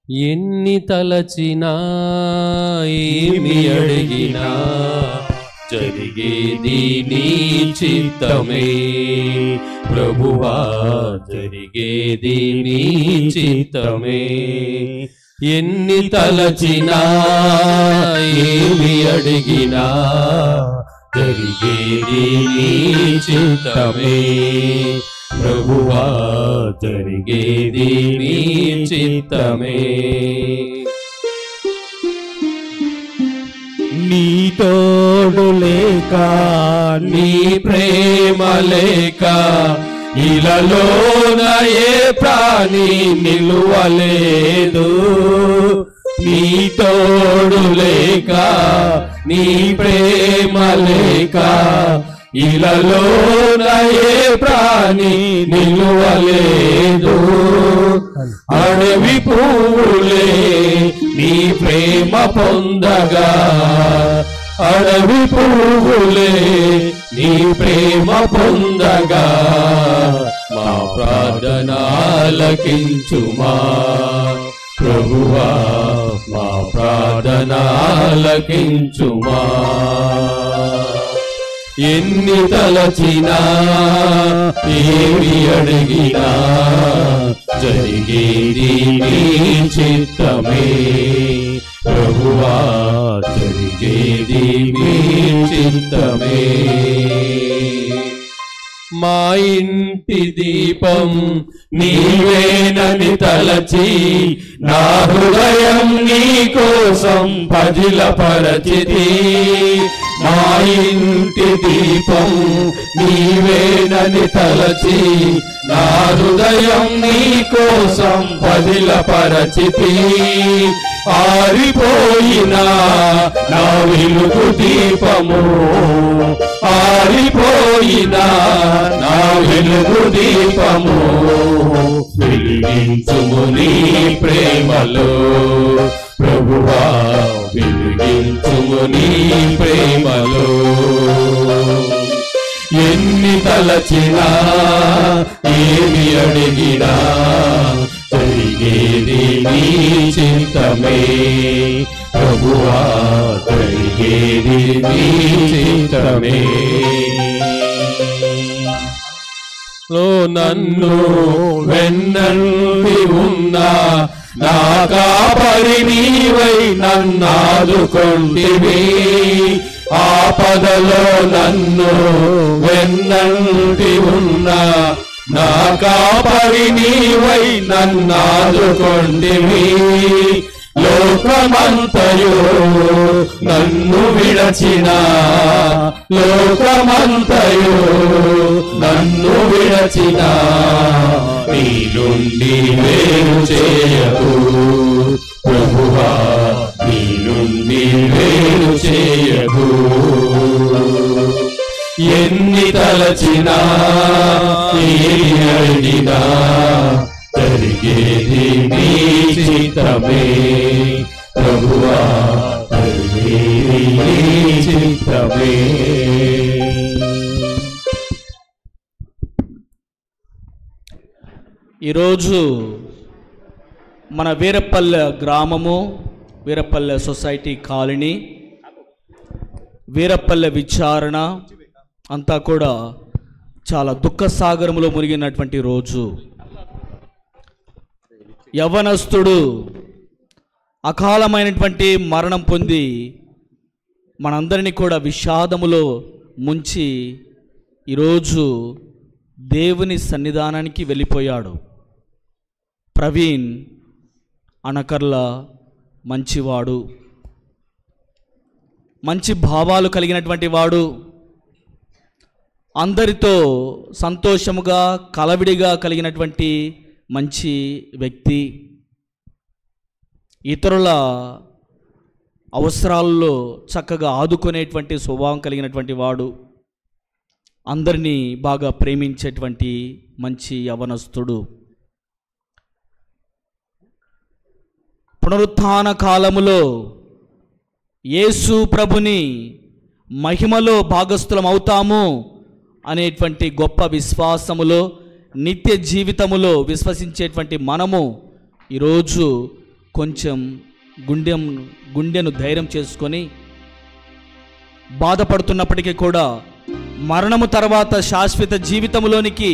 ఎన్ని తలచినా ఏమి అడిగినా జరిగేది నీ చిత్తమే ప్రభువా, జరిగేది నీ చిత్తమే. ఎన్ని తలచినా ఏమి అడిగినా జరిగేది నీ చిత్తమే ప్రభువా, జరిగేది నీ చిత్తమే. నీ తోడు లేక నీ ప్రేమ లేక ఇలలోన ఏ ప్రాణి నిలువలేదు. నీ తోడు లేక నీ ప్రేమ లేక ఇలలోన ఏ ప్రాణి నిలువలేదు. అడవి పువ్వులే నీ ప్రేమ పొందగా, అడవి పువ్వులే నీ ప్రేమ పొందగా, మా ప్రార్థన ఆలకించుమా ప్రభువా, మా ప్రార్థన ఆలకించుమా. ఎన్ని తలచినా ఏమి అడిగినా జరిగేది నీ చిత్తమే ప్రభువా, జరిగేది నీ చిత్తమే. మా ఇంటి దీపం నీవేనని తలచి నా హృదయం నీ కోసం పదిలపరచితి. మా ఇంటి దీపం నీవేనని తలచి నా హృదయం నీ కోసం పదిలపరచితి. ఆరిపోయినా నా వెలుగు దీపము, ఆరిపోయినా నా వెలుగు దీపము, వెలిగించుము నీ ప్రేమలో ప్రభువా, వెలిగించుము నీ ప్రేమలో. ఎన్ని తలచినా ఏమి అడిగినా జరిగేది నీ చిత్తమే ప్రభువా, జరిగేది నీ చిత్తమే. నన్ను వెన్నంటి ఉన్నా నా కాపరి నీవై నన్నాదుకొంటివి. ఆపదలో నన్ను వెన్నంటి ఉన్నా నా కాపరి నీవై నన్నాదుకొంటివి. లోకమంతయు నన్ను విడచిన, లోకమంతయు నన్ను విడచిన, నీ నుండి వేరు చేయకు ప్రభువా, నీ నుండి వేరు చేయకు. ఎన్ని తలచినా ఏమి అడిగినా జరిగేది నీ చిత్తమే ప్రభువా, జరిగేది నీ చిత్తమే. ఈరోజు మన వీరపల్లె గ్రామము, వీరపల్లె సొసైటీ కాలనీ, వీరపల్లె విచారణ అంతా కూడా చాలా దుఃఖ సాగరములో మునిగినటువంటి రోజు. యవ్వనస్తుడు అకాలమైనటువంటి మరణం పొంది మనందరినీ కూడా విషాదములో ముంచి ఈరోజు దేవుని సన్నిధానానికి వెళ్ళిపోయాడు. ప్రవీణ్ అనకర్ల మంచివాడు, మంచి భావాలు కలిగినటువంటి వాడు, అందరితో సంతోషముగా కలవిడిగా కలిగినటువంటి మంచి వ్యక్తి, ఇతరుల అవసరాల్లో చక్కగా ఆదుకునేటువంటి స్వభావం కలిగినటువంటి వాడు, అందరినీ బాగా ప్రేమించేటువంటి మంచి యవనస్తుడు. పునరుత్థాన కాలములో యేసు ప్రభుని మహిమలో భాగస్థులం అవుతాము అనేటువంటి గొప్ప విశ్వాసములో, నిత్య జీవితములో విశ్వసించేటువంటి మనము ఈరోజు కొంచెం గుండెను ధైర్యం చేసుకొని బాధపడుతున్నప్పటికీ కూడా మరణము తర్వాత శాశ్వత జీవితంలోనికి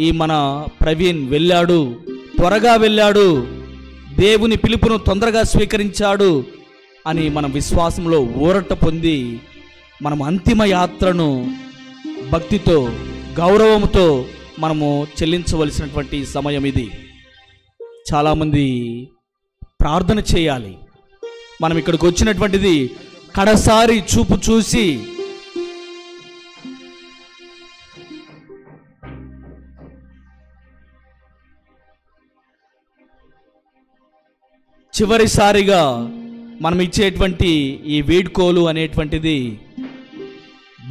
ఈ మన ప్రవీణ్ వెళ్ళాడు, త్వరగా వెళ్ళాడు, దేవుని పిలుపును తొందరగా స్వీకరించాడు అని మనం విశ్వాసంలో ఊరట పొంది మనం అంతిమ యాత్రను భక్తితో గౌరవంతో మనము చెల్లించవలసినటువంటి సమయం ఇది. చాలామంది ప్రార్థన చేయాలి. మనం ఇక్కడికి వచ్చినటువంటిది కడసారి చూపు చూసి చివరిసారిగా మనం ఇచ్చేటువంటి ఈ వీడ్కోలు అనేటువంటిది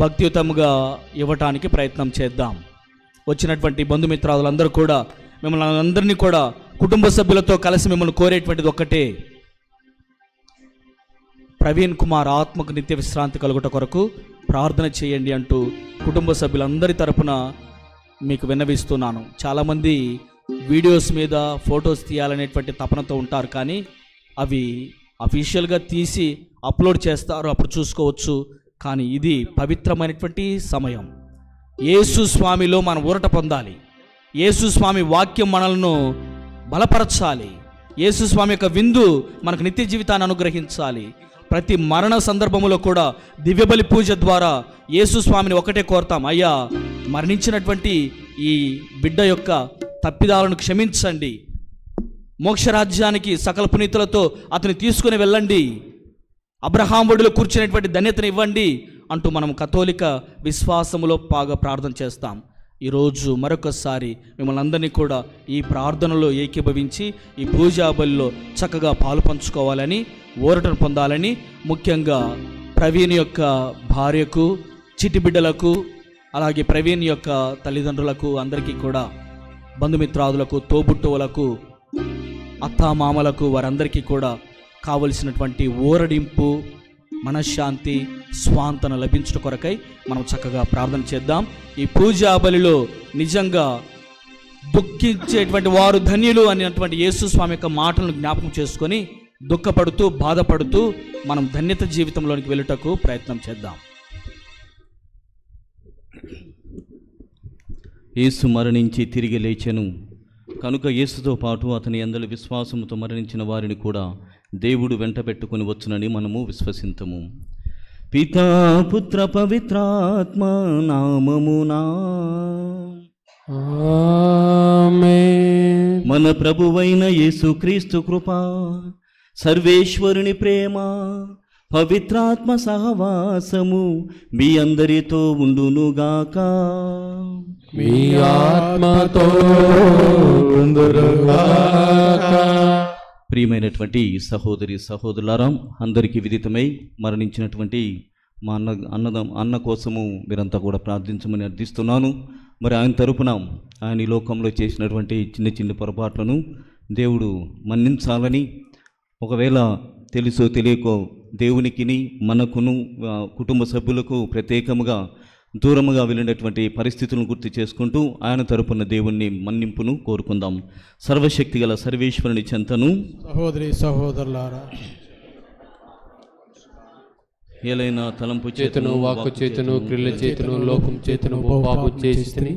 భక్తియుతముగా ఇవ్వటానికి ప్రయత్నం చేద్దాం. వచ్చినటువంటి బంధుమిత్రాదులందరూ కూడా మిమ్మల్ని అందరినీ కూడా కుటుంబ సభ్యులతో కలిసి మిమ్మల్ని కోరేటువంటిది ఒక్కటే, ప్రవీణ్ కుమార్ ఆత్మకు నిత్య విశ్రాంతి కలుగుట కొరకు ప్రార్థన చేయండి అంటూ కుటుంబ సభ్యులందరి తరపున మీకు విన్నవిస్తున్నాను. చాలామంది వీడియోస్ మీద ఫొటోస్ తీయాలనేటువంటి తపనతో ఉంటారు, కానీ అవి అఫీషియల్గా తీసి అప్లోడ్ చేస్తారు, అప్పుడు చూసుకోవచ్చు. కానీ ఇది పవిత్రమైనటువంటి సమయం. యేసు స్వామిలో మనం ఊరట పొందాలి. యేసు స్వామి వాక్యం మనల్ని బలపరచాలి. యేసు స్వామి యొక్క విందు మనకు నిత్య జీవితాన్ని అనుగ్రహించాలి. ప్రతి మరణ సందర్భంలో కూడా దివ్యబలి పూజ ద్వారా యేసు స్వామిని ఒకటే కోరుతాం, అయ్యా మరణించినటువంటి ఈ బిడ్డ యొక్క తప్పిదాలను క్షమించండి, మోక్షరాజ్యానికి సకల పునీతులతో అతని తీసుకుని వెళ్ళండి, అబ్రహాం ఒడిలో కూర్చునేటువంటి ధన్యతను ఇవ్వండి అంటూ మనం కథోలిక విశ్వాసములో బాగా ప్రార్థన చేస్తాం. ఈరోజు మరొకసారి మిమ్మల్ని అందరినీ కూడా ఈ ప్రార్థనలో ఏకీభవించి ఈ పూజా బలిలో చక్కగా పాలు పంచుకోవాలని, ఊరటను పొందాలని, ముఖ్యంగా ప్రవీణ్ యొక్క భార్యకు, చిటి బిడ్డలకు, అలాగే ప్రవీణ్ యొక్క తల్లిదండ్రులకు, అందరికీ కూడా బంధుమిత్రాదులకు, తోబుట్టువులకు, అత్తామామలకు, వారందరికీ కూడా కావలసినటువంటి ఊరడింపు, మనశ్శాంతి, స్వాంతన లభించడం కొరకై మనం చక్కగా ప్రార్థన చేద్దాం. ఈ పూజా బలిలో నిజంగా దుఃఖించేటువంటి వారు ధన్యులు అనేటువంటి యేసు స్వామి యొక్క మాటలను జ్ఞాపకం చేసుకొని దుఃఖపడుతూ బాధపడుతూ మనం ధన్యత జీవితంలోనికి వెళ్ళుటకు ప్రయత్నం చేద్దాం. యేసు మరణించి తిరిగి లేచెను కనుక యేసుతో పాటు అతని యందలి విశ్వాసముతో మరణించిన వారిని కూడా దేవుడు వెంట పెట్టుకుని వచ్చునని మనము విశ్వసింతము. పితా పుత్ర పవిత్రాత్మ నామమునా ఆమేన్. మన ప్రభువైన యేసుక్రీస్తు కృప, సర్వేశ్వరుని ప్రేమ, పవిత్రాత్మ సహవాసము మీ అందరితో ఉండునుగాక. మీ ఆత్మతో ఉండునుగాక. ప్రియమైనటువంటి సహోదరి సహోదరులారా, అందరికీ విదితమై మరణించినటువంటి మా అన్న కోసము మీరంతా కూడా ప్రార్థించమని అర్థిస్తున్నాను. మరి ఆయన తరపున ఆయన ఈ లోకంలో చేసినటువంటి చిన్న చిన్న పొరపాట్లను దేవుడు మన్నించాలని, ఒకవేళ తెలుసో తెలియకో దేవునికిని మనకును కుటుంబ సభ్యులకు ప్రత్యేకముగా దూరముగా వెళ్ళినటువంటి పరిస్థితులను గుర్తు చేసుకుంటూ ఆయన తరపున దేవుణ్ణి మన్నింపును కోరుకుందాం. సర్వశక్తి గల సర్వేశ్వరుని చెంతను సహోదరి సహోదరులారా, ఏలైనా తలంపు చేతను, వాక్కు చేతను, క్రియల చేతను, లోకం చేతను పాపం చేసి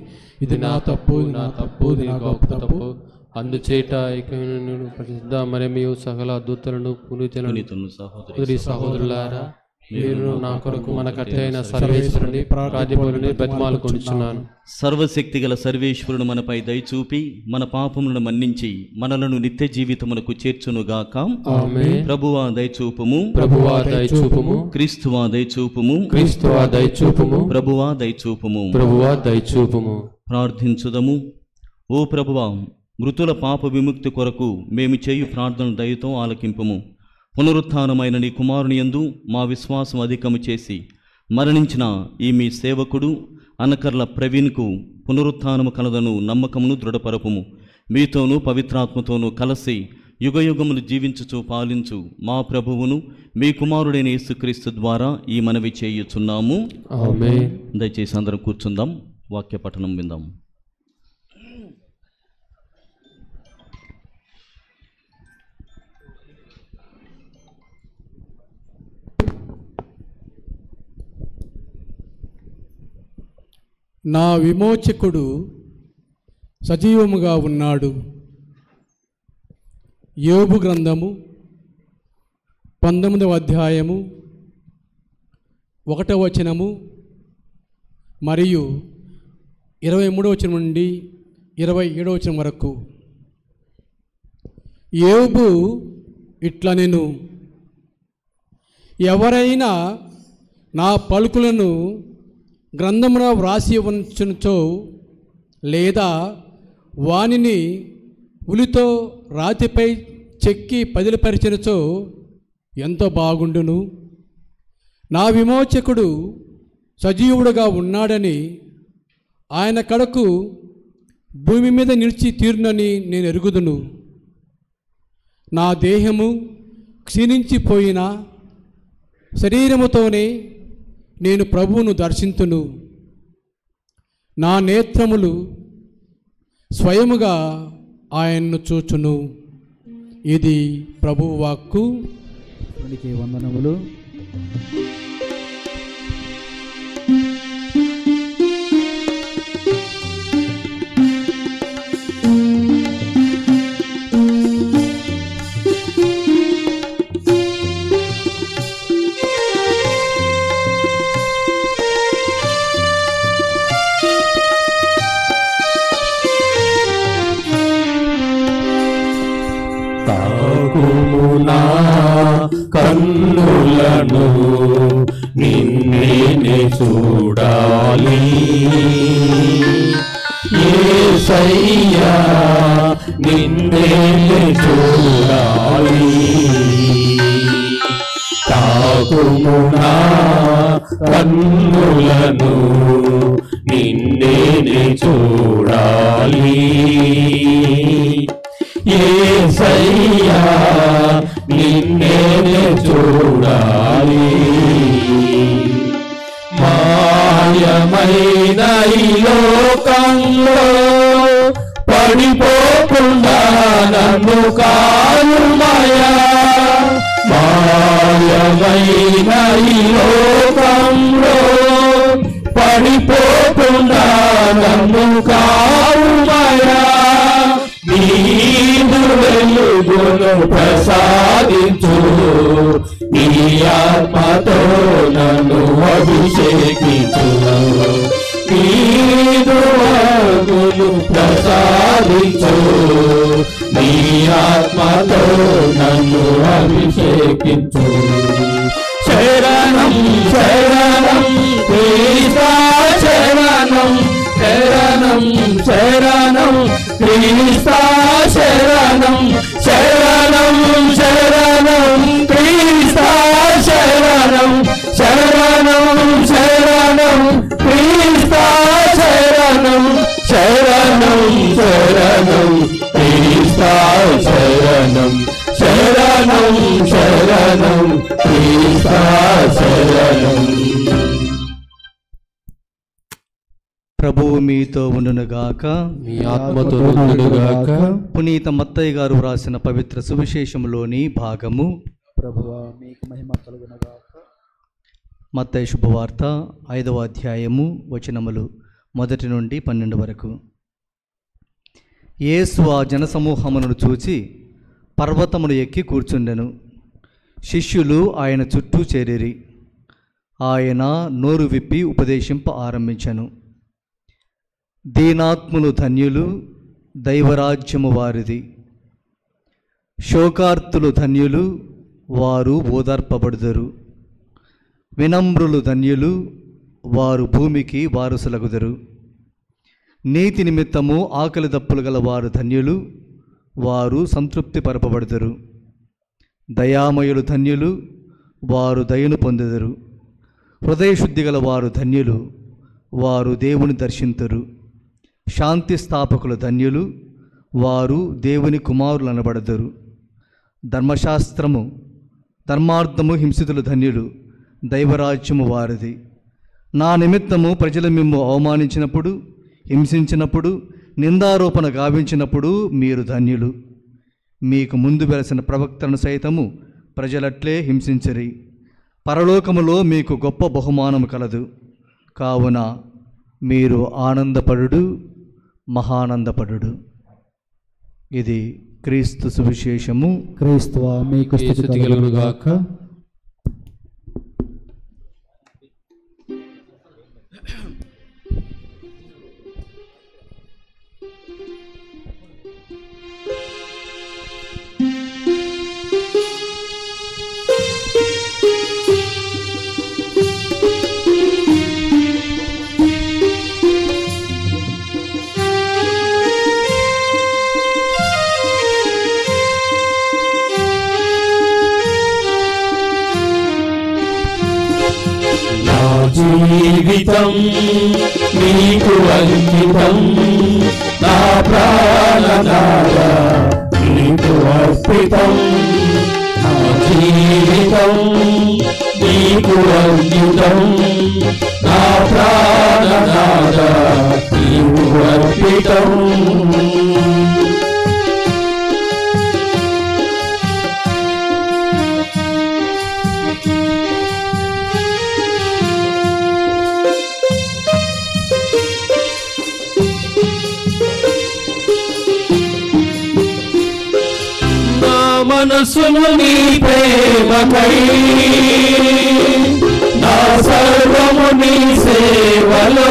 ఇది నా తప్పు, నా తప్పు, నా గొప్ప తప్పు. అందుచేట పరిశుద్ధ మరియు సకల దూతలను పునీతులను సహోదరి సహోదరులారా, మీరు నా కొరకు మన కర్త అయిన సర్వేశ్వరుని ప్రార్థింపులని బతిమాలుకొనుచున్నాను. సర్వశక్తి గల సర్వేశ్వరుడు మనపై దయచూపి మన పాపములను మన్నించి మనలను నిత్య జీవితమునకు చేర్చునుగాక. ఆమేన్. ప్రభువా దయచూపుము, ప్రభువా దయచూపుము, క్రీస్తువా దయచూపుము, క్రీస్తువా దయచూపుము, ప్రభువా దయచూపుము, ప్రభువా దయచూపుము. ప్రార్థించుదము. ఓ ప్రభువా, మృతుల పాప విముక్తి కొరకు మేము చేయు ప్రార్థన దయతో ఆలకింపుము. పునరుత్థానమైన నీ కుమారుని యందు మా విశ్వాసం అధికము చేసి మరణించిన ఈ మీ సేవకుడు అనకర్ల ప్రవీణ్కు పునరుత్థానము కలదను నమ్మకమును దృఢపరపుము. మీతోనూ పవిత్రాత్మతోనూ కలిసి యుగయుగములు జీవించుచు పాలించు మా ప్రభువును మీ కుమారుడైన యేసుక్రీస్తు ద్వారా ఈ మనవి చేయుచున్నాము. ఆమేన్. దయచేసి అందరం కూర్చుందాం, వాక్య పఠనం విందాం. నా విమోచకుడు సజీవముగా ఉన్నాడు. యోబు గ్రంథము 19వ అధ్యాయము 1వ వచనము మరియు 23వ వచనం నుండి 27వ వచనం వరకు. యోబు ఇట్లా నేను ఎవరైనా నా పలుకులను గ్రంథమున వ్రాసి ఉంచుచో లేదా వానిని ఉలితో రాతిపై చెక్కి పదిలపరిచినచో ఎంతో బాగుండును. నా విమోచకుడు సజీవుడుగా ఉన్నాడని ఆయన కడకు భూమి మీద నిలిచి తీరునని నేను ఎరుగుదును. నా దేహము క్షీణించిపోయిన శరీరముతోనే నేను ప్రభువును దర్శింతును. నా నేత్రములు స్వయముగా ఆయన్ను చూచును. ఇది ప్రభువు వాక్కు. వందనములు. తాకుమునా కన్నులను నిన్నే చూడాలి యేసయ్యా, నిన్నే చూడాలి. తాకుమునా కన్నులను నిన్నే చూడాలి యేసయ్యా, నిన్నే చూడాలి. మాయమైన ఈ లోకంలో పడిపోకుండా నన్ను కారుమయా. మాయమైన ఈ లోకంలో పడిపోకుండా నన్ను కారుమయా. నీదు వెలుగును ప్రసాదించు, నీ ఆత్మతో నన్ను అభిషేకించు. నీదు వెలుగును ప్రసాదించు, నీ ఆత్మతో నన్ను అభిషేకించు. శరణం శరణం క్రీస్తా, శరణం శరణం శరణం క్రీస్తా, శరణం శరణం శరణం క్రీస్తా, శరణం శరణం శరణం క్రీస్తా, శరణం శరణం శరణం క్రీస్తా, శరణం శరణం శరణం క్రీస్తా, శరణం. ప్రభువు మీతో ఉండునుగాక, మీ ఆత్మతో ఉండునుగాక. పునీత మత్తయ్య గారు వ్రాసిన పవిత్ర సువిశేషంలోని భాగము. ప్రభువా మీకు మహిమ కలుగునుగాక. మత్తయి శుభవార్త 5వ అధ్యాయము వచనములు 1 నుండి 12 వరకు. యేసు ఆ జనసమూహమును చూచి పర్వతమును ఎక్కి కూర్చుండెను. శిష్యులు ఆయన చుట్టూ చేరిరి. ఆయన నోరు విప్పి ఉపదేశింప ఆరంభించెను. దీనాత్ములు ధన్యులు, దైవరాజ్యము వారిది. శోకార్తులు ధన్యులు, వారు ఓదార్పబడుదురు. వినమ్రులు ధన్యులు, వారు భూమికి వారసులగుదురు. నీతి నిమిత్తము ఆకలి దప్పులు గల వారు ధన్యులు, వారు సంతృప్తి పరపబడుదురు. దయామయులు ధన్యులు, వారు దయను పొందెదరు. హృదయశుద్ధి గల వారు ధన్యులు, వారు దేవుని దర్శింతురు. శాంతి స్థాపకులు ధన్యులు, వారు దేవుని కుమారులు అనబడదురు. ధర్మశాస్త్రము ధర్మార్థము హింసితులు ధన్యులు, దైవరాజ్యము వారిది. నా నిమిత్తము ప్రజలు మిమ్ము అవమానించినప్పుడు, హింసించినప్పుడు, నిందారోపణ గావించినప్పుడు మీరు ధన్యులు. మీకు ముందు వెలసిన ప్రవక్తను సైతము ప్రజలట్లే హింసించరి. పరలోకములో మీకు గొప్ప బహుమానము కలదు. కావున మీరు ఆనందపడుడు, మహానందపడుడు. ఇది క్రీస్తు సువిశేషము. క్రీస్తువా మీకు స్తుతి కలుగును గాక. జీవితం నీకు అంకితం, నా ప్రాణనాద నీకు అర్పితం. నా జీవితం నీకు అంకితం, నా ప్రాణనాద నీకు అర్పితం. మనసును నీ ప్రేమకై, నా సర్వము నీ సేవలో.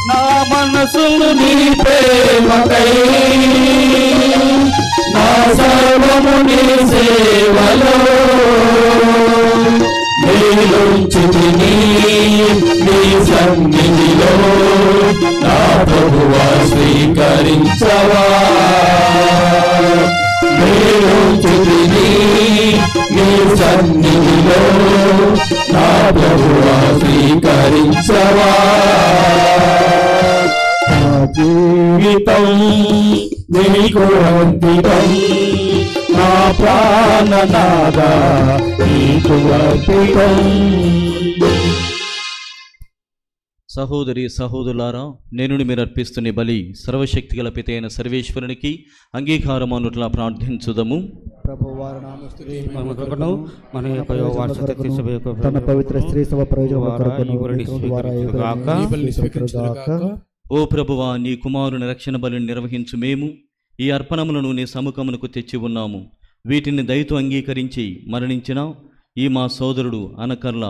నా మనసును నీ ప్రేమకై, నా సర్వము నీ సేవలో. మేలుంచితిని నీ సన్నిధిలో, నా ప్రభువా స్వీకరించవా. మేలుంచితిని నీ సన్నిధిలో, నా ప్రభువా స్వీకరించవా. నా జీవితం నీకు అంకితం, నా ప్రాణనాద నీకు అర్పితం. సహోదరి సహోదరులారా, నేను మీరు అర్పిస్తున్న బలి సర్వశక్తి గల పితైన సర్వేశ్వరునికి అంగీకారమనుట్లా ప్రార్థించుదము. తన పవిత్ర స్త్రీ సభ ప్రయోజనం. ఓ ప్రభువా, నీ కుమారుని రక్షణ బలిని నిర్వహించు మేము ఈ అర్పణములను నీ సముఖమునకు తెచ్చి ఉన్నాము. వీటిని దయతో అంగీకరించి మరణించిన ఈ మా సోదరుడు అనకర్ల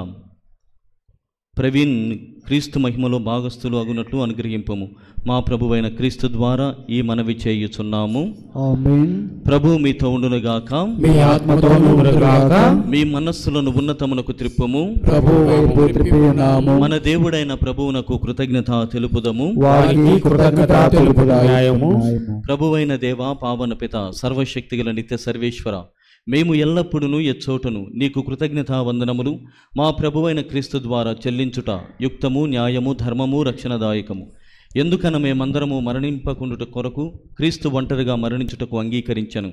ప్రవీణ్ క్రీస్తు మహిమలో భాగస్థులు అగునట్లు అనుగ్రహింపము. మా ప్రభువైన క్రీస్తు ద్వారా ఈ మనవి చేయుచున్నాము. ఆమేన్. ప్రభు మీతో ఉండునుగాక, మీ ఆత్మతోను ఉండునుగాక. మీ మనస్సులను ఉన్నతమునకు త్రిప్పుము. ప్రభువైపు త్రిప్పునాము. మన దేవుడైన ప్రభువునకు కృతజ్ఞత తెలుపుదము. వారికి కృతజ్ఞత తెలుపుదాయము. ప్రభువైన దేవా, పావన పిత, సర్వశక్తిగల నిత్య సర్వేశ్వర, మేము ఎల్లప్పుడూ ఎచ్చోటను నీకు కృతజ్ఞతా వందనములు మా ప్రభువైన క్రీస్తు ద్వారా చెల్లించుట యుక్తము, న్యాయము, ధర్మము, రక్షణదాయకము. ఎందుకన మేమందరము మరణింపకుండుట కొరకు క్రీస్తు ఒంటరిగా మరణించుటకు అంగీకరించెను.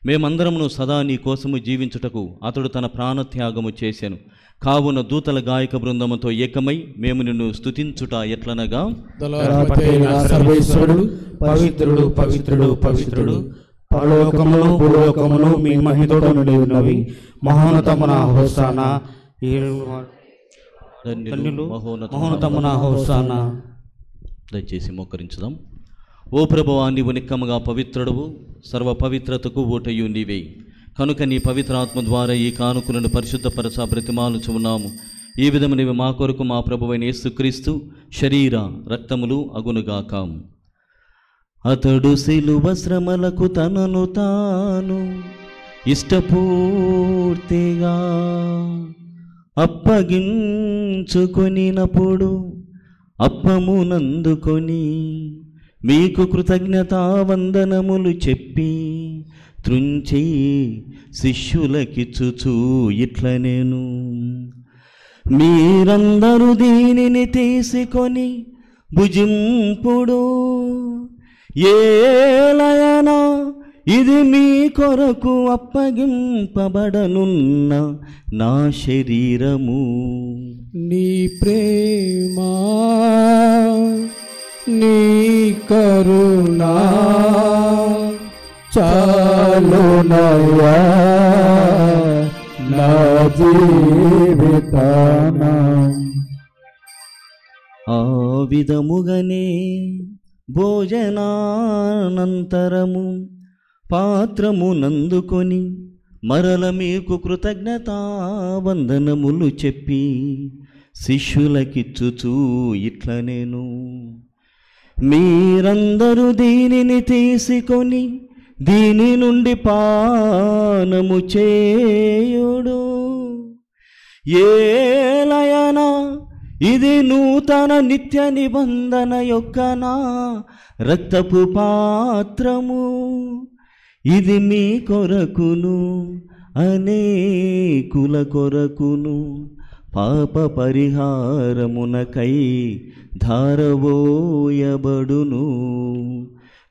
మేమందరమును సదా నీ కోసము జీవించుటకు అతడు తన ప్రాణత్యాగము చేసెను. కావున దూతల గాయక బృందముతో ఏకమై మేము నిన్ను స్తుతించుట ఎట్లనగా, సర్వేశ్వరుడు పవిత్రుడు, పవిత్రుడు, పవిత్రుడు, పరలోకమును భూలోకమును మీ మహిమతో నిండి ఉన్నవి. మహోన్నతమున హోసానా, మహోన్నతమున హోసానా. దయచేసి మోకరించుదాం. ఓ ప్రభువా, నీవు నిక్కముగా పవిత్రుడవు, సర్వ పవిత్రతకు ఓటయు నీవే. కనుక నీ పవిత్రాత్మ ద్వారా ఈ కానుకలను పరిశుద్ధపరచ బ్రతిమాలుచున్నాము. ఈ విధము నీవు మా కొరకు మా ప్రభువైన యేసుక్రీస్తు శరీర రక్తములు అగునుగాక. అతడు శిలువ శ్రమలకు తనను తాను ఇష్టపూర్తిగా అప్పగించుకొనినప్పుడు అప్పమునందుకొని మీకు కృతజ్ఞతావందనములు చెప్పి త్రుంచి శిష్యులకిచ్చుచూ ఇట్ల నేను, మీరందరూ దీనిని తీసుకొని భుజింపుడు. ఏలయనా ఇది మీ కొరకు అప్పగింపబడనున్న నా శరీరము. నీ ప్రేమ నీ కరుణా చాలునయ్యా నా జీవితాన. ఆ విధముగనే భోజనానంతరము పాత్రము నందుకొని మరల మీకు కృతజ్ఞతా వందనములు చెప్పి శిష్యులకిచ్చుచూ ఇట్ల నేను, మీరందరూ దీనిని తీసుకొని దీని నుండి పానము చేయుడు. ఏలయనా ఇది నూతన నిత్య నిబంధన యొక్క నా రక్తపు పాత్రము. ఇది మీ కొరకును అనేకుల కొరకును పాప పరిహారమునకై ధారవోయబడును.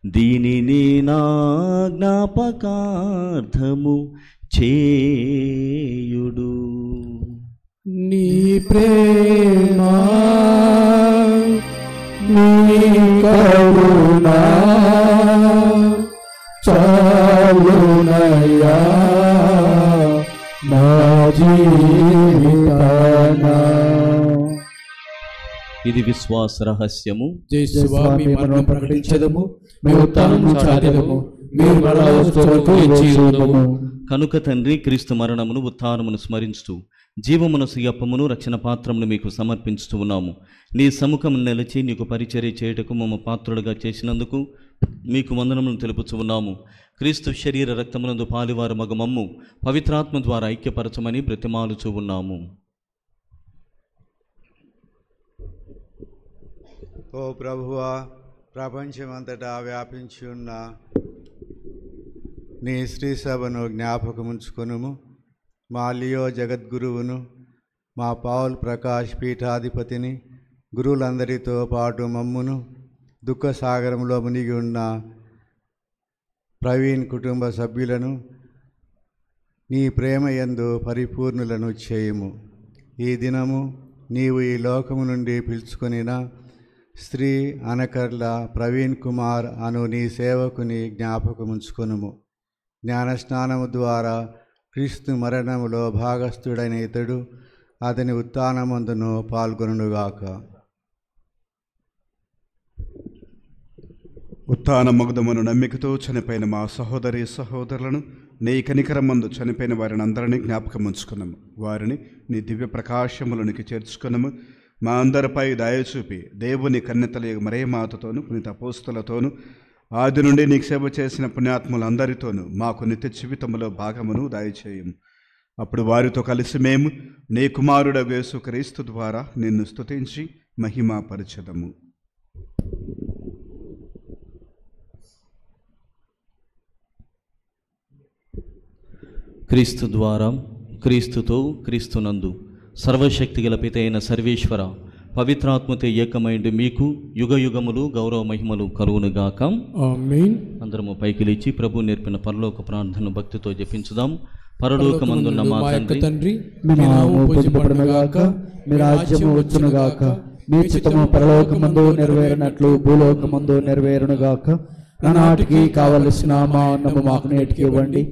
దీనిని నా జ్ఞాపకార్థము చేయుడు. నీ ప్రేమ నీ కరుణ చాలునయ్యా నా జీవితాన. ఇది విశ్వాస రహస్యము. స్వామి మనం ప్రకటించదము, మేము ఉత్థానము చాటెదము, మీరు మరలా వచ్చుటకు వేచియుందుము. కనుక తండ్రి, క్రీస్తు మరణమును ఉత్థానమును స్మరించుతూ జీవమునసు అప్పమును రక్షణ పాత్రమును మీకు సమర్పించుతూ ఉన్నాము. నీ సముఖము నిలిచి నీకు పరిచర్య చేయుటకు మమ్మ పాత్రులుగా చేసినందుకు మీకు వందనములను తెలుపుచూ ఉన్నాము. క్రీస్తు శరీర రక్తమునందు పాలివారు మగ మమ్ము పవిత్రాత్మ ద్వారా ఐక్యపరచమని బ్రతిమాలుచూ ఉన్నాము. ఓ ప్రభువా, ప్రపంచమంతటా వ్యాపించి ఉన్న నీ శ్రీ సభను జ్ఞాపకముంచుకొనుము. మా లియో జగద్గురువును, మా పౌల్ ప్రకాష్ పీఠాధిపతిని, గురువులందరితో పాటు మమ్మును, దుఃఖసాగరంలో మునిగి ఉన్న ప్రవీణ్ కుటుంబ సభ్యులను నీ ప్రేమ యందు పరిపూర్ణులను చేయుము. ఈ దినము నీవు ఈ లోకము నుండి పిలుచుకొనిన శ్రీ అనకర్ల ప్రవీణ్ కుమార్ అను నీ సేవకుని జ్ఞాపకముంచుకొనుము. జ్ఞానస్నానము ద్వారా క్రీస్తు మరణములో భాగస్థుడైన ఇతడు అతని ఉత్థానమందును పాల్గొనుగాక. ఉత్థాన మగుదమును నమ్మికతో చనిపోయిన మా సహోదరి సహోదరులను, నీ కనికరమందు చనిపోయిన వారిని అందరినీ జ్ఞాపకం ఉంచుకున్నాము. వారిని నీ దివ్య ప్రకాశములోనికి చేర్చుకున్నాము. మా అందరిపై దయ చూపి దేవుని కన్నెతల మరేమాతతోను పునీత అపోస్తలతోనూ ఆది నుండి నీకు సేవ చేసిన పుణ్యాత్ములందరితోనూ మాకు నిత్య జీవితంలో భాగమును దయచేయము. అప్పుడు వారితో కలిసి మేము నీ కుమారుడగు యేసుక్రీస్తు ద్వారా నిన్ను స్తుతించి మహిమపరచెదము. క్రీస్తు ద్వారా, క్రీస్తుతో, క్రీస్తునందు సర్వశక్తి గల పిత అయిన సర్వేశ్వర పవిత్రాత్మతో ఏకమైండి మీకు యుగ యుగములు గౌరవ మహిమలు కలుగునుగాక. ఆమేన్. అందరము పైకి లేచి ప్రభు నేర్పిన పరలోక ప్రార్థన భక్తితో జపించుదాం. పరలోకమందున్న మా తండ్రి, మీ నామము పూజింపబడునుగాక, మీ రాజ్యము వచ్చునుగాక, మీ చిత్తము పరలోకమందు నెరవేరినట్లు భూలోకమందు నెరవేరునుగాక. నానాటికి కావలసిన మా అన్నము మాకు నేటికి ఇవ్వండి.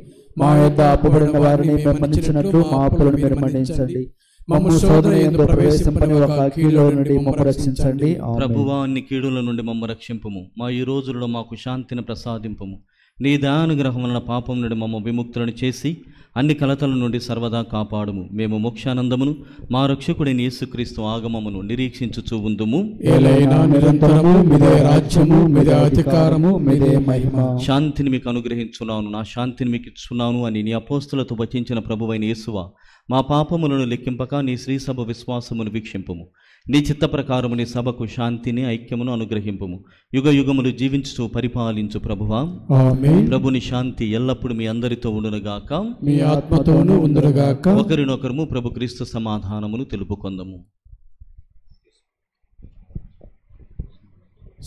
మా యొద్ద అప్పుబడిన వారిని మేము మన్నించినట్లు మా అప్పులను మీరు మన్నించండి. మమ్ము శోధన యందు ప్రవేశింపని ఒక కీడులో నుండి మమ్ము రక్షించండి. ప్రభువా, అన్ని కీడుల నుండి మమ్ము రక్షింపుము. మా ఈ రోజులలో మాకు శాంతిని ప్రసాదింపుము. నీ దయానుగ్రహం వలన పాపం నుండి మమ్మ విముక్తులను చేసి అన్ని కలతల నుండి సర్వదా కాపాడుము. మేము మోక్షానందమును మా రక్షకుడైన యేసుక్రీస్తు ఆగమమును నిరీక్షించుచూ ఉందుము. ఏలైనా నిరంతరము మీదే రాజ్యము, మీదే అధికారము, మీదే మహిమ. శాంతిని మీకు అనుగ్రహించున్నాను, నా శాంతిని మీకు ఇచ్చున్నాను అని నీ అపోస్తులతో వచించిన ప్రభువైన యేసువా, మా పాపములను లెక్కింపక నీ శ్రీసభ విశ్వాసమును వీక్షింపుము. నీ చిత్త ప్రకారము నీ సభకు శాంతిని ఐక్యమును అనుగ్రహింపుము. యుగ యుగములు జీవించుచు పరిపాలించు ప్రభువా. ఆమేన్. ప్రభుని శాంతి ఎల్లప్పుడూ మీ అందరితో ఉండునుగాక, మీ ఆత్మతోనూ ఉండునుగాక. ఒకరినొకరము ప్రభు క్రీస్తు సమాధానమును తెలుపుకొందము.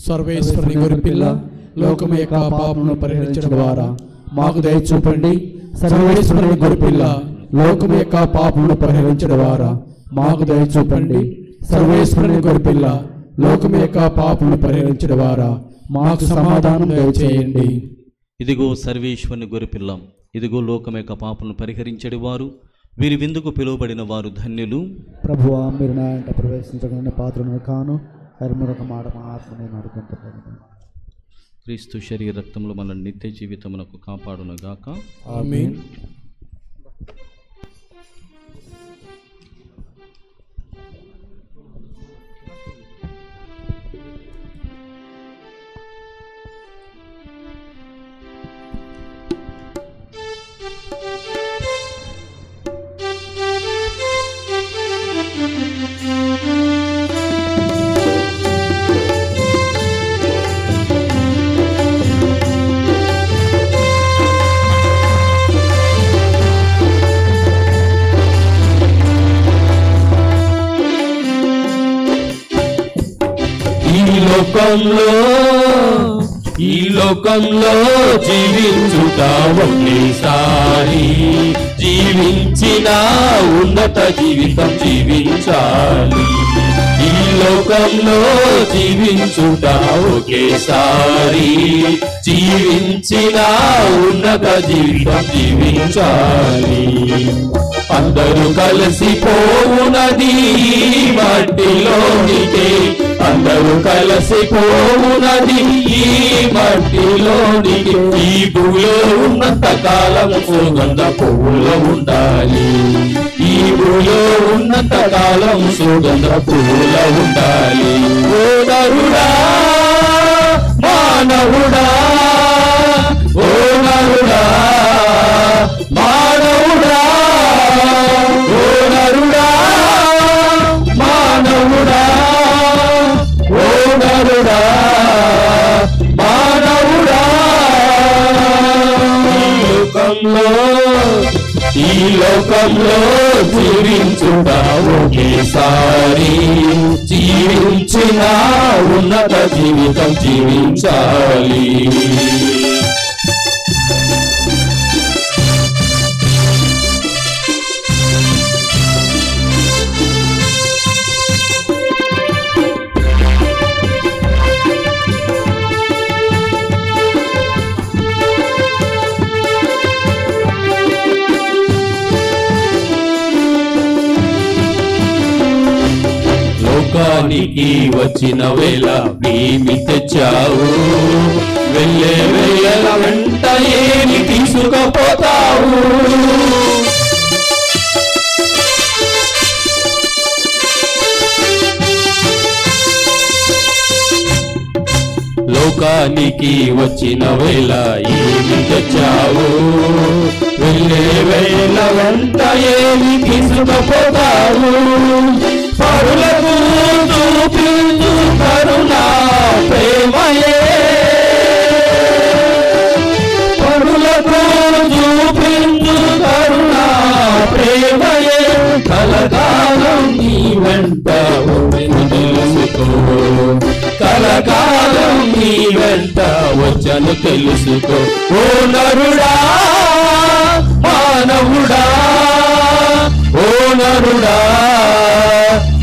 సర్వేశ్వరుని గొర్రెపిల్ల, లోకము యొక్క పాపమును పరిహరించడం ద్వారా మాకు దయ చూపండి. సర్వేశ్వరుని గొర్రెపిల్ల, లోకము యొక్క పాపమును పరిహరించడం ద్వారా మాకు దయ చూపండి. సర్వేశ్వరుని గొర్రెపిల్ల, లోకము యొక్క పాపమును పరిహరించడం ద్వారా మాకు సమాధానం దయచేయండి. ఇదిగో సర్వేశ్వరుని గొర్రెపిల్ల, ఇదిగో లోకం యొక్క పాపలను పరిహరించడి వారు, వీరి విందుకు పిలువబడిన వారు ధన్యులు. ప్రభువా, మీరు నా ఇంట ప్రవేశించగలిగిన పాత్రను కాను, హరిమరొక మాట మా ఆత్మ నేను అడుగుతుంటాను. క్రీస్తు శరీర రక్తంలో మన నిత్య జీవితమునకు కాపాడును గాక. ఆమేన్. ఈ లోకంలో జీవించుట ఒకేసారి, జీవించిన ఉన్నత జీవితం జీవించాలి. ఈ లోకంలో జీవించుట ఒకేసారి, జీవించిన ఉన్నత జీవితం జీవించాలి. అందరూ కలిసిపోవునది మట్టిలోనికే, అందరూ కలిసిపోవునది ఈ మట్టిలోనికి. ఈ భూమిలో ఉన్నంత కాలం సుగంధ పువ్వులో ఉండాలి, ఈ భూమిలో ఉన్నంత కాలం సుగంధ పువ్వులో ఉండాలి. ఓ నరుడా మానవుడా, ఓ నరుడా మానవుడా, ఓ నరుడా మానవుడా, ఓ నరుడా మానవుడా. ఈ లోకంలో జీవించుట ఒకేసారి, జీవించిన ఉన్నత జీవితం జీవించాలి. లోకానికి వచ్చిన వేళ ఏమి తెచ్చావు, వెళ్ళే వేళ వెంట ఏమి తీసుకుపోతావు. లోకానికి వచ్చిన వేళ ఏమి తెచ్చావు, వెళ్ళే వేళ వెంట ఏమి తీసుకుపోతావు. పరులకు చూపించు కరుణా ప్రేమయే, పరులకు చూపించు కరుణా ప్రేమయే, కలకాలం నీ వెంట తెలుసుకో, కలకాలం నీ వెంట వచ్చను తెలుసుకో. ఓ నరుడా మానవుడా, ఓ నరుడా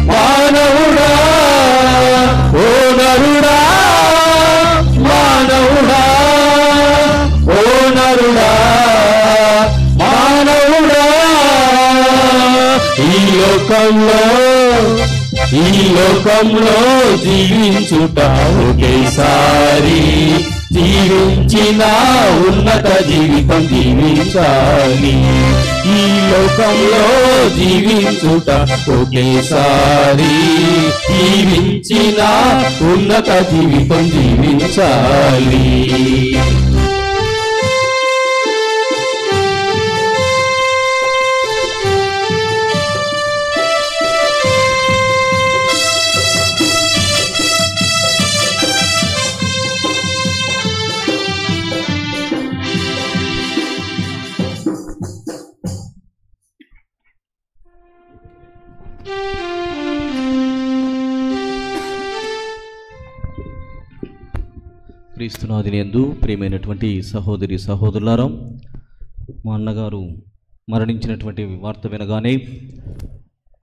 మానవుడా, ఓ నరుడా మానవుడా, ఓ నరుడా మానవుడా. ఈ లోకంలో జీవించుట ఒకేసారి, జీవించిన ఉన్నత జీవితం జీవించాలి. ఈ లోకంలో జీవించుట ఒకేసారి, జీవించిన ఉన్నత జీవితం జీవించాలి. క్రీస్తునాథునియందు ప్రియమైనటువంటి సహోదరి సహోదరులారా, మా అన్నగారు మరణించినటువంటి వార్త వినగానే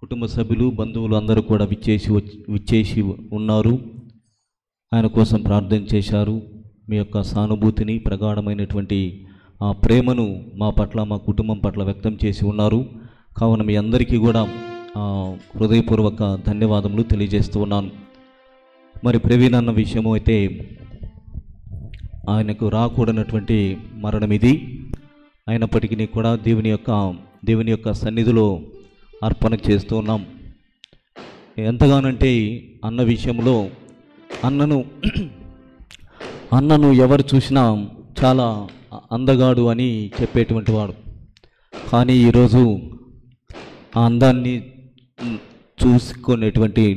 కుటుంబ సభ్యులు బంధువులు అందరూ కూడా విచ్చేసి ఉన్నారు. ఆయన కోసం ప్రార్థన చేశారు. మీ యొక్క సానుభూతిని, ప్రగాఢమైనటువంటి ఆ ప్రేమను మా పట్ల, మా కుటుంబం పట్ల వ్యక్తం చేసి ఉన్నారు. కావున మీ అందరికీ కూడా హృదయపూర్వక ధన్యవాదములు తెలియజేస్తూ ఉన్నాను. మరి ప్రవీణ్ అన్న విషయము అయితే ఆయనకు రాకూడనటువంటి మరణం ఇది. అయినప్పటికీ కూడా దేవుని యొక్క సన్నిధిలో అర్పణ చేస్తూ ఉన్నాం. ఎంతగానంటే అన్న విషయంలో అన్నను ఎవరు చూసినా చాలా అందగాడు అని చెప్పేటువంటి వాడు. కానీ ఈరోజు ఆ అందాన్ని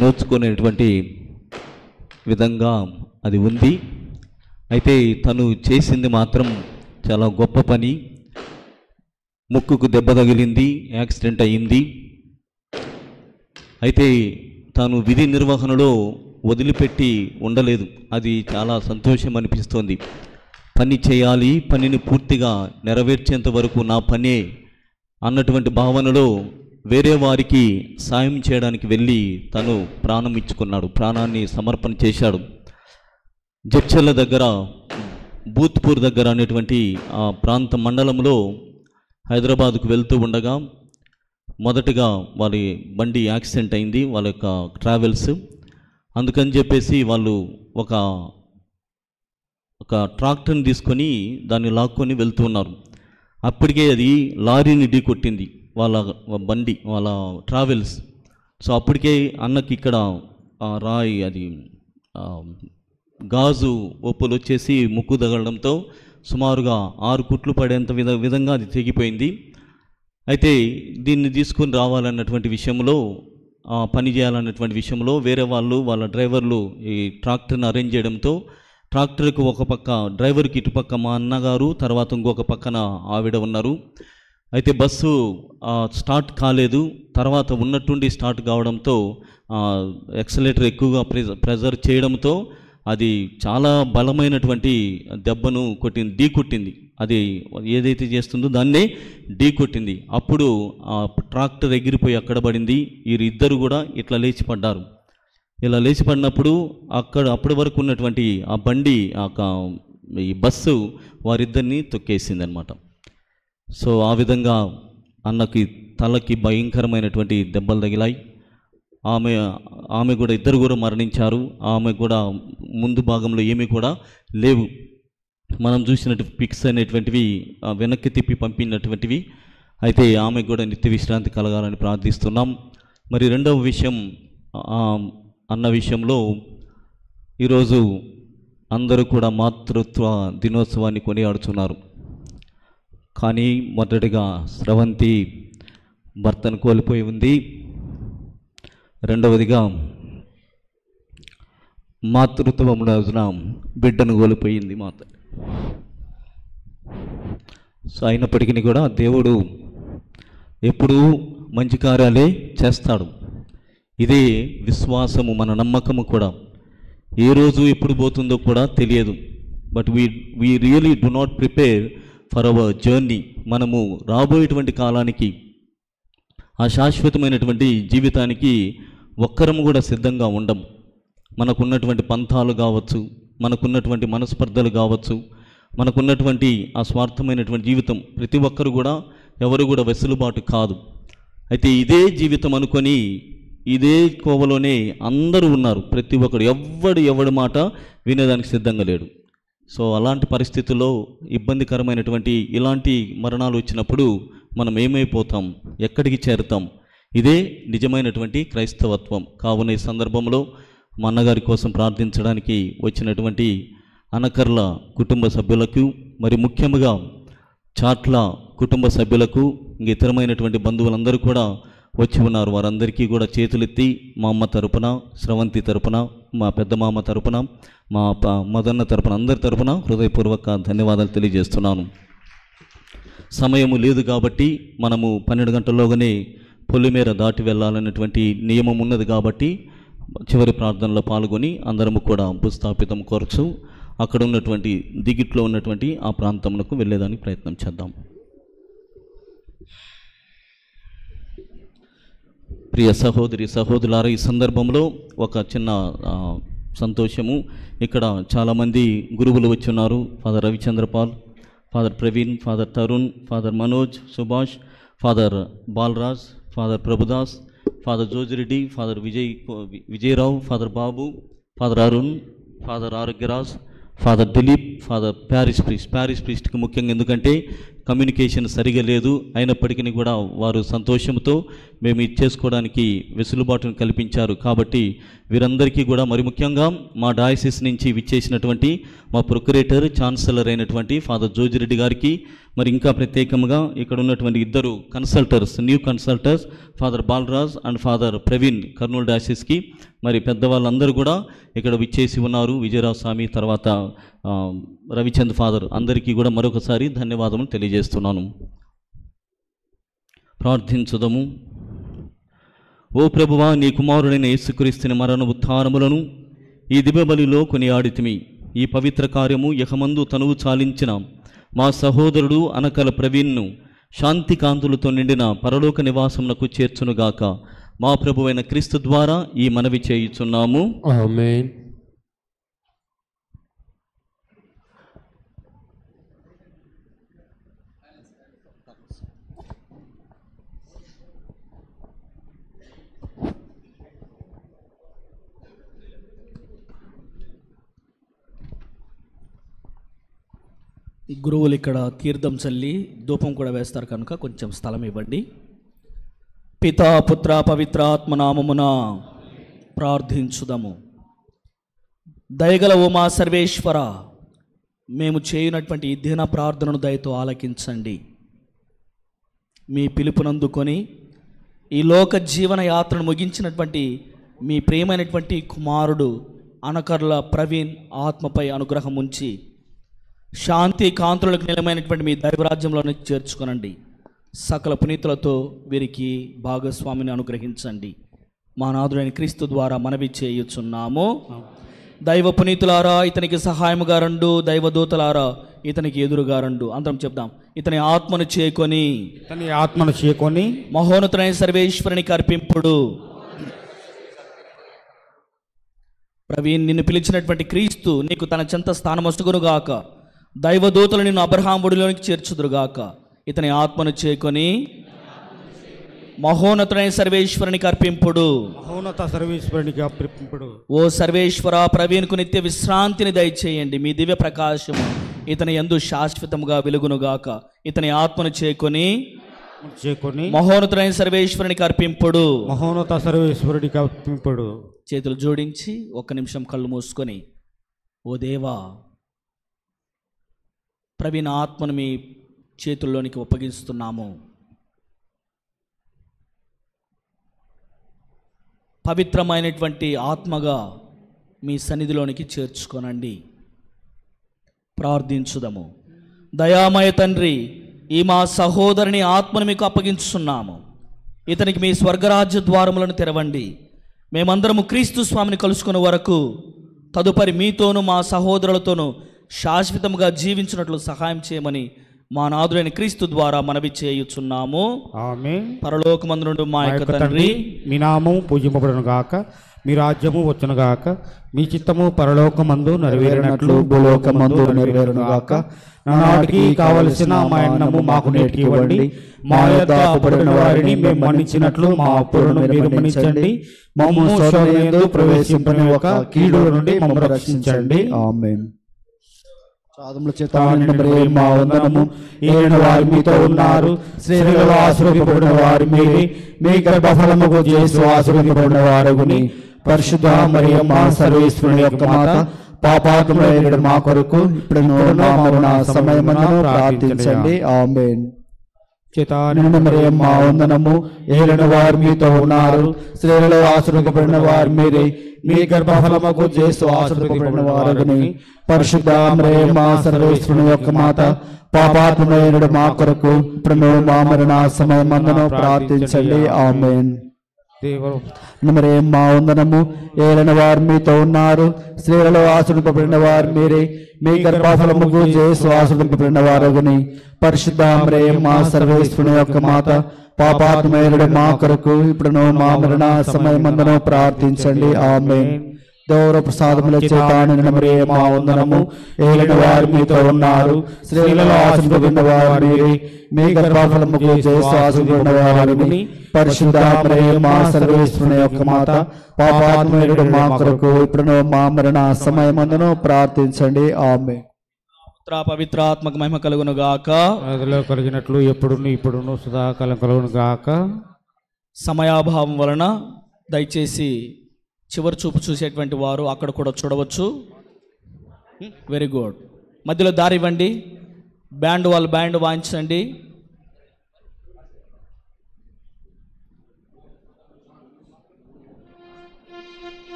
నోచుకునేటువంటి విధంగా అది ఉంది. అయితే తను చేసింది మాత్రం చాలా గొప్ప పని. ముక్కుకు దెబ్బ తగిలింది, యాక్సిడెంట్ అయ్యింది. అయితే తాను విధి నిర్వహణలో వదిలిపెట్టి ఉండలేదు. అది చాలా సంతోషం అనిపిస్తోంది. పని చేయాలి, పనిని పూర్తిగా నెరవేర్చేంత వరకు నా పనే అన్నటువంటి భావనలో వేరే వారికి సాయం చేయడానికి వెళ్ళి తను ప్రాణం ఇచ్చుకున్నాడు, ప్రాణాన్ని సమర్పణ చేశాడు. జడ్చర్ల దగ్గర భూత్పూర్ దగ్గర అనేటువంటి ఆ ప్రాంత మండలంలో హైదరాబాద్కు వెళ్తూ ఉండగా మొదటగా వాళ్ళ బండి యాక్సిడెంట్ అయింది, వాళ్ళ యొక్క ట్రావెల్స్. అందుకని చెప్పేసి వాళ్ళు ఒక ట్రాక్టర్ని తీసుకొని దాన్ని లాక్కొని వెళ్తూ ఉన్నారు. అప్పటికే అది లారీని ఢీ కొట్టింది, వాళ్ళ బండి, వాళ్ళ ట్రావెల్స్. సో అప్పటికే అన్నకి ఇక్కడ రాయి, అది గాజు ఒప్పులు వచ్చేసి ముక్కు తగలడంతో సుమారుగా 6 కుట్లు పడేంత విధంగా అది తెగిపోయింది. అయితే దీన్ని తీసుకొని రావాలన్నటువంటి విషయంలో, పని చేయాలన్నటువంటి విషయంలో వేరే వాళ్ళు, వాళ్ళ డ్రైవర్లు ఈ ట్రాక్టర్ని అరేంజ్ చేయడంతో ట్రాక్టర్కి ఒక పక్క, డ్రైవర్కి ఇటుపక్క మా అన్నగారు, తర్వాత ఇంకొక పక్కన ఆవిడ ఉన్నారు. అయితే బస్సు స్టార్ట్ కాలేదు. తర్వాత ఉన్నట్టుండి స్టార్ట్ కావడంతో ఎక్సలేటర్ ఎక్కువగా ప్రెజర్ చేయడంతో అది చాలా బలమైనటువంటి దెబ్బను ఢీ కొట్టింది. అది ఏదైతే చేస్తుందో దాన్నే ఢీ కొట్టింది. అప్పుడు ఆ ట్రాక్టర్ ఎగిరిపోయి అక్కడ పడింది. వీరిద్దరు కూడా ఇట్లా లేచి పడ్డారు. ఇలా లేచి పడినప్పుడు అప్పటి వరకు ఉన్నటువంటి ఆ బండి, ఈ బస్సు వారిద్దరిని తొక్కేసింది అనమాట. సో ఆ విధంగా అన్నకి తలకి భయంకరమైనటువంటి దెబ్బలు తగిలాయి. ఆమె కూడా, ఇద్దరు కూడా మరణించారు. ఆమె కూడా ముందు భాగంలో ఏమీ కూడా లేవు. మనం చూసినట్టు పిక్స్ అనేటువంటివి వెనక్కి తిప్పి పంపినటువంటివి. అయితే ఆమె కూడా నిత్య విశ్రాంతి కలగాలని ప్రార్థిస్తున్నాం. మరి రెండవ విషయం, అన్న విషయంలో ఈరోజు అందరూ కూడా మాతృత్వ దినోత్సవాన్ని కొనియాడుతున్నారు. కానీ మొదటిగా స్రవంతి భర్తను కోల్పోయి ఉంది. రెండవదిగా మాతృత్వం రోజున బిడ్డను కోల్పోయింది మాత. సో అయినప్పటికీ కూడా దేవుడు ఎప్పుడూ మంచి కార్యాలే చేస్తాడు. ఇదే విశ్వాసము, మన నమ్మకము కూడా. ఏ రోజు ఎప్పుడు పోతుందో కూడా తెలియదు. But we really do not prepare for hour journey. మనము రాబోయేటువంటి కాలానికి, ఆ శాశ్వతమైనటువంటి జీవితానికి ఒక్కరము కూడా సిద్ధంగా ఉండం. మనకున్నటువంటి పంథాలు కావచ్చు, మనకున్నటువంటి మనస్పర్ధలు కావచ్చు, మనకున్నటువంటి ఆ స్వార్థమైనటువంటి జీవితం, ప్రతి ఒక్కరు కూడా, ఎవరు కూడా వెసులుబాటు కాదు. అయితే ఇదే జీవితం అనుకొని ఇదే కోవలోనే అందరూ ఉన్నారు. ప్రతి ఒక్కడు ఎవడి మాట వినేదానికి సిద్ధంగా లేడు. సో అలాంటి పరిస్థితుల్లో ఇబ్బందికరమైనటువంటి ఇలాంటి మరణాలు వచ్చినప్పుడు మనం ఏమైపోతాం, ఎక్కడికి చేరుతాం? ఇదే నిజమైనటువంటి క్రైస్తవత్వం. కావున ఈ సందర్భంలో మా అన్నగారి కోసం ప్రార్థించడానికి వచ్చినటువంటి అనకర్ల కుటుంబ సభ్యులకు, మరి ముఖ్యంగా చాట్ల కుటుంబ సభ్యులకు, ఇతరమైనటువంటి బంధువులందరూ కూడా వచ్చి ఉన్నారు. వారందరికీ కూడా చేతులెత్తి మా అమ్మ తరపున, స్రవంతి తరపున, మా పెద్ద మామ తరపున, మా మదన్న తరపున, అందరి తరపున హృదయపూర్వక ధన్యవాదాలు తెలియజేస్తున్నాను. సమయము లేదు కాబట్టి మనము 12 గంటల్లోగానే పొలిమేర దాటి వెళ్ళాలన్నటువంటి నియమం ఉన్నది కాబట్టి చివరి ప్రార్థనలో పాల్గొని అందరము కూడా భూస్థాపితం కోరచ్చు అక్కడ ఉన్నటువంటి దిగిట్లో ఉన్నటువంటి ఆ ప్రాంతమునకు వెళ్ళేదానికి ప్రయత్నం చేద్దాం. ప్రియ సహోదరి సహోదరులారా, ఈ సందర్భంలో ఒక చిన్న సంతోషము. ఇక్కడ చాలామంది గురువులు వచ్చి ఉన్నారు. Father Ravichandrapal, Father Praveen, Father Tarun, Father Manoj, Subhash, Father Balaraj, Father Prabhudas, Father Jojireddy, Father Vijayarao, Father Babu, Father Arun, Father Arogyaraj, Father Dileep, Father parish ప్రీస్ట్కి ముఖ్యంగా ఎందుకంటే కమ్యూనికేషన్ సరిగా లేదు, అయినప్పటికీ కూడా వారు సంతోషంతో మేము ఇది చేసుకోవడానికి వెసులుబాటును కల్పించారు. కాబట్టి వీరందరికీ కూడా మరి ముఖ్యంగా మా డయాసిస్ నుంచి విచ్చేసినటువంటి మా ప్రొక్యురేటర్ ఛాన్సలర్ అయినటువంటి ఫాదర్ జోజిరెడ్డి గారికి, మరి ఇంకా ప్రత్యేకంగా ఇక్కడ ఉన్నటువంటి ఇద్దరు new consultors Father Balaraj and Father Praveen Kurnool డయాసిస్కి, మరి పెద్దవాళ్ళందరూ కూడా ఇక్కడ విచ్చేసి ఉన్నారు. విజయరావు స్వామి, తర్వాత రవిచంద్ ఫాదర్, అందరికీ కూడా మరొకసారి ధన్యవాదములు తెలియజేస్తున్నాను. ప్రార్థించుదము. ఓ ప్రభువా, నీ కుమారుడైన యేసుక్రీస్తుని మరణ ఉత్థానములను ఈ దివ్యబలిలో కొనియాడితిమి. ఈ పవిత్ర కార్యము యహమందు తనువు చాలించిన మా సహోదరుడు అనకల ప్రవీణ్ను శాంతి కాంతులతో నిండిన పరలోక నివాసమునకు చేర్చునుగాక. మా ప్రభువైన క్రీస్తు ద్వారా ఈ మనవి చేయుచున్నాము. ఆమేన్. ఈ గురువులు ఇక్కడ తీర్థం చల్లి ధూపం కూడా వేస్తారు కనుక కొంచెం స్థలం ఇవ్వండి. పితా పుత్ర పవిత్రాత్మ నామమున ప్రార్థించుదాము. దయగల ఓ మా సర్వేశ్వర, మేము చేయనటువంటి ఈ దిన ప్రార్థనను దయతో ఆలకించండి. మీ పిలుపునందుకొని ఈ లోక జీవన యాత్రను ముగించినటువంటి మీ ప్రియమైనటువంటి కుమారుడు అనకర్ల ప్రవీణ్ ఆత్మపై అనుగ్రహం ఉంచి శాంతి కాంతులకు నిలమైనటువంటి మీ దైవరాజ్యంలోనే చేర్చుకొనండి. సకల పునీతులతో వీరికి భాగస్వామిని అనుగ్రహించండి. మా నాథుడైన క్రీస్తు ద్వారా మనవి చేయుచున్నాము. దైవ పునీతులారా ఇతనికి సహాయముగా రండు, దైవదూతలారా ఇతనికి ఎదురుగా రండు. అందరం చెప్దాం. ఇతని ఆత్మను చేకొని మహోన్నతుడైన సర్వేశ్వరునికి అర్పింపుడు. ప్రవీణ్, నిన్ను పిలిచినటువంటి క్రీస్తు నీకు తన చెంత స్థానమొసగునుగాక. దైవదూతలు నిన్ను అబ్రహాం ఒడిలోనికి చేర్చుదురుగాక. ఇతని ఆత్మను చేకొని మహోన్నతుడైన సర్వేశ్వరునికి అర్పింపుడు. ఓ సర్వేశ్వర, ప్రవీణ్కు నిత్య విశ్రాంతిని దయచేయండి. మీ దివ్య ప్రకాశము ఇతని యందు శాశ్వతముగా వెలుగునుగాక. ఇతని ఆత్మను చేకొని మహోన్నతుడైన సర్వేశ్వరునికి అర్పింపుడు. చేతులు జోడించి ఒక్క నిమిషం కళ్ళు మూసుకొని, ఓ దేవా, ప్రవీణ ఆత్మను మీ చేతుల్లోనికి ఒప్పగిస్తున్నాము. పవిత్రమైనటువంటి ఆత్మగా మీ సన్నిధిలోనికి చేర్చుకోనండి. ప్రార్థించుదము. దయామయ తండ్రి, ఈ మా సహోదరుని ఆత్మను మీకు అప్పగించుతున్నాము. ఇతనికి మీ స్వర్గరాజ్య ద్వారములను తెరవండి. మేమందరము క్రీస్తు స్వామిని కలుసుకునే వరకు తదుపరి మీతోనూ మా సహోదరులతోనూ శాశ్వతముగా జీవించినట్లు సహాయం చేయమని మా నాథుడైన క్రీస్తు ద్వారా మనవి చేయుచున్నాము. ఆమేన్. పరలోకమందునుండు మా యొక్క తండ్రి, మీ నామము పూజింపబడును గాక. మీ రాజ్యము వచ్చును గాక. మీ చిత్తము పరలోకమందు నెరవేరినట్లు భూలోకమందు నెరవేరును గాక. నానాటికి కావలసిన మా అన్నము మాకు నేటికి ఇవ్వండి. మా యొద్ద అప్పుబడిన వారిని మేము మన్నించినట్లు మా అప్పులను మీరు మన్నించండి. మమ్ము శోధనయందు ప్రవేశింపని ఒక కీడు నుండి మమ్మల్ని రక్షించండి. ఆమేన్. సాధముల చేత మా వందనము. ఏలిన వారు మీతో ఉన్నారు. స్త్రీలలో ఆశీర్వదింపబడిన వారు మీరే. మీ గర్భఫలముకు చేసి ఆశీర్వదింపబడిన వారుగుని. పరిశుద్ధ మరియమ్మ సర్వేశ్వరుని యొక్క మాత, పాపాత్ములైన మా కొరకు ఇప్పుడు మా మరణ సమయమున ప్రార్థించండి. ఆమేన్. నిండు మరియమ్మ వందనము. ఏలిన వారు మీతో ఉన్నారు. స్త్రీలలో ఆశీర్వదింపబడిన వారు మీరే. మీ గర్భఫలముకు చేసి ఆశీర్వదింపబడిన వారుగుని. పరిశుద్ధ మరియమ్మ సర్వేశ్వరుని యొక్క మాత, పాపాత్ములైన మా కొరకు ఇప్పుడు మా మరణ సమయమున ప్రార్థించండి. ఆమేన్. మరియమ్మ వందనము. ఏలిన వారు మీతో ఉన్నారు. స్త్రీలలో ఆశీర్వదింపబడిన వారు మీరే. మీ గర్భఫలముకు చేసి ఆశీర్వదింపబడిన వారుగుని. పరిశుద్ధ మరియమ్మ సర్వేశ్వరుని యొక్క మాత, పాపాత్ములైన మా కొరకు ఇప్పుడు మా మరణ సమయమున ప్రార్థించండి. ఆమేన్. దేవర ప్రసాదముల చేత నిండిన మరియే మా వందనము. ఏలిన వారు మీతో ఉన్నారు, స్త్రీలలో ఆశీర్వదించిన వారు మీరే, మీ గర్భఫలముకు చేసి ఆశీర్వదించిన వారు. పరిశుద్ధ మరియే మా సర్వేశ్వరుని యొక్క మాత, పాపాత్ముడు మా కొరకు ఇప్పుడును మా మరణ సమయమందును ప్రార్థించండి. ఆమేన్. పుత్ర పవిత్రాత్మక మహిమ కలుగును గాక. అదిలో కలిగినట్లు ఎప్పుడును ఇప్పుడును సదాకాలం కలుగును గాక. సమయాభావం వలన దయచేసి చివరి చూపు చూసేటువంటి వారు అక్కడ కూడా చూడవచ్చు. Very good. మధ్యలో దారి ఇవ్వండి. బ్యాండ్ వాళ్ళు బ్యాండ్ వాయించండి.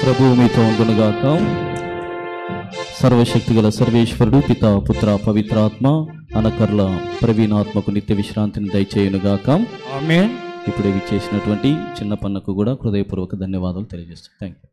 ప్రభువు మీతో ఉండునుగాక. సర్వశక్తిగల సర్వేశ్వరుడు పితా పుత్ర పవిత్రాత్మ అనకర్ల ప్రవీణాత్మకు నిత్య విశ్రాంతిని దయచేయునుగాక. ఆమేన్. ఇప్పుడే విచ్చేసినటువంటి చిన్న పన్నకు కూడా హృదయపూర్వక ధన్యవాదాలు తెలియజేస్తాను. Thank you.